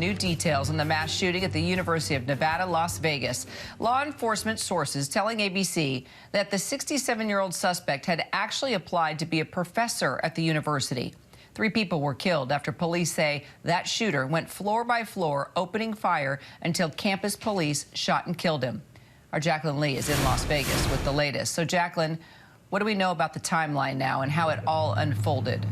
New details on the mass shooting at the University of Nevada, Las Vegas. Law enforcement sources telling ABC that the 67-year-old suspect had actually applied to be a professor at the university. 3 people were killed after police say that shooter went floor by floor, opening fire until campus police shot and killed him. Our Jacyln Lee is in Las Vegas with the latest. So, Jacyln, what do we know about the timeline now and how it all unfolded?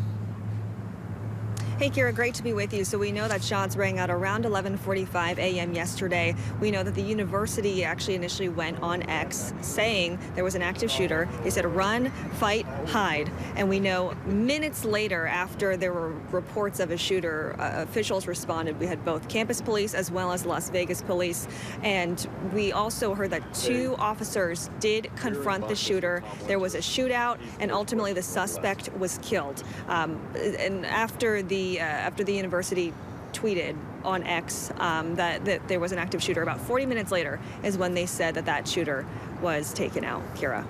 Hey, Kira, great to be with you. So we know that shots rang out around 11:45 a.m. yesterday. We know that the university actually initially went on X saying there was an active shooter. They said run, fight, hide. And we know minutes later, after there were reports of a shooter, officials responded. We had both campus police as well as Las Vegas police. And we also heard that 2 officers did confront the shooter. There was a shootout, and ultimately the suspect was killed. And after the university tweeted on X that there was an active shooter, about 40 minutes later is when they said that shooter was taken out. Kira.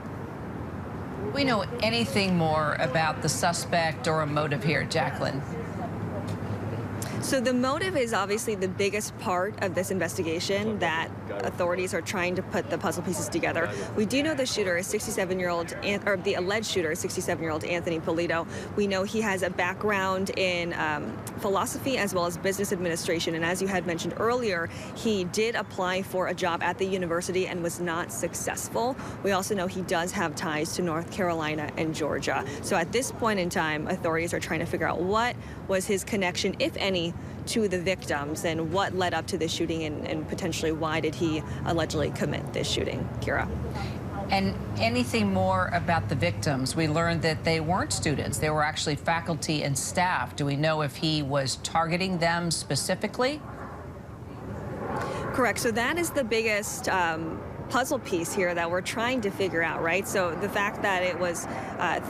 Do we know anything more about the suspect or a motive here, Jacyln? So the motive is obviously the biggest part of this investigation that authorities are trying to put the puzzle pieces together. We do know the shooter is 67-year-old, or the alleged shooter is 67-year-old Anthony Polito. We know he has a background in philosophy as well as business administration. And as you had mentioned earlier, he did apply for a job at the university and was not successful. We also know he does have ties to North Carolina and Georgia. So at this point in time, authorities are trying to figure out what was his connection, if any, to the victims and what led up to this shooting and potentially why did he allegedly commit this shooting. Kira. And anything more about the victims? We learned that they weren't students. They were actually faculty and staff. Do we know if he was targeting them specifically? Correct. So that is the biggest puzzle piece here that we're trying to figure out, right? So the fact that it was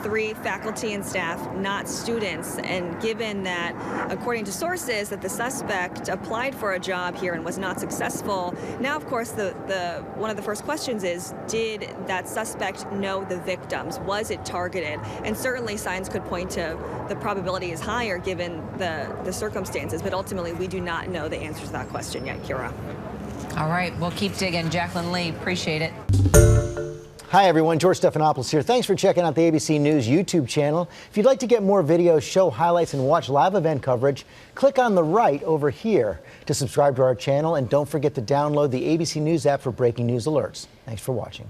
3 faculty and staff, not students, and given that, according to sources, that the suspect applied for a job here and was not successful, now, of course, one of the first questions is, did that suspect know the victims? Was it targeted? And certainly signs could point to the probability is higher given the circumstances, but ultimately we do not know the answer to that question yet, Kira. All right, we'll keep digging. Jacyln Lee, appreciate it. Hi, everyone. George Stephanopoulos here. Thanks for checking out the ABC News YouTube channel. If you'd like to get more videos, show highlights, and watch live event coverage, click on the right over here to subscribe to our channel. And don't forget to download the ABC News app for breaking news alerts. Thanks for watching.